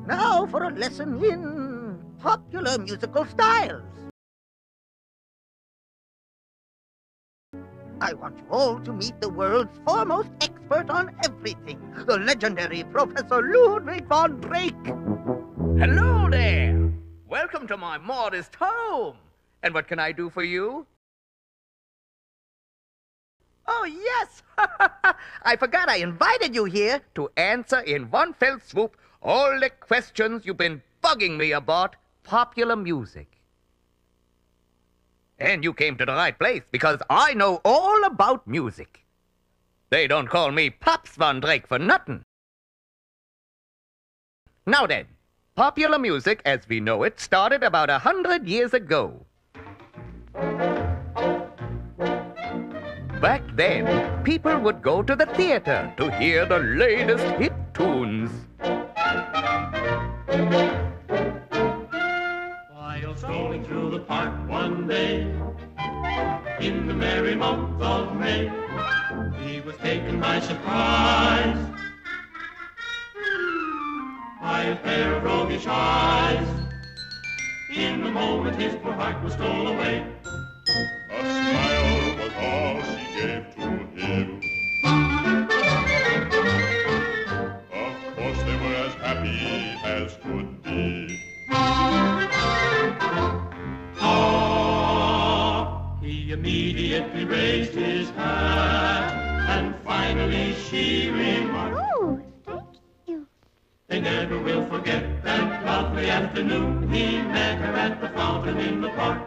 Now for a lesson in popular musical styles. I want you all to meet the world's foremost expert on everything, the legendary Professor Ludwig von Drake. Hello there! Welcome to my modest home. And what can I do for you? Oh, yes! I forgot I invited you here to answer in one fell swoop all the questions you've been bugging me about popular music. And you came to the right place, because I know all about music. They don't call me Pops Von Drake for nothing. Now then, popular music as we know it started about 100 years ago. Back then, people would go to the theater to hear the latest hit tunes. While strolling through the park one day, in the merry month of May, he was taken by surprise by a pair of roguish eyes. In the moment his poor heart was stole away. A smile was all she gave to him. Of course they were as happy as could be. He immediately raised his hat, and finally she remarked, "Oh, thank you." They never will forget that lovely afternoon he met her at the fountain in the park.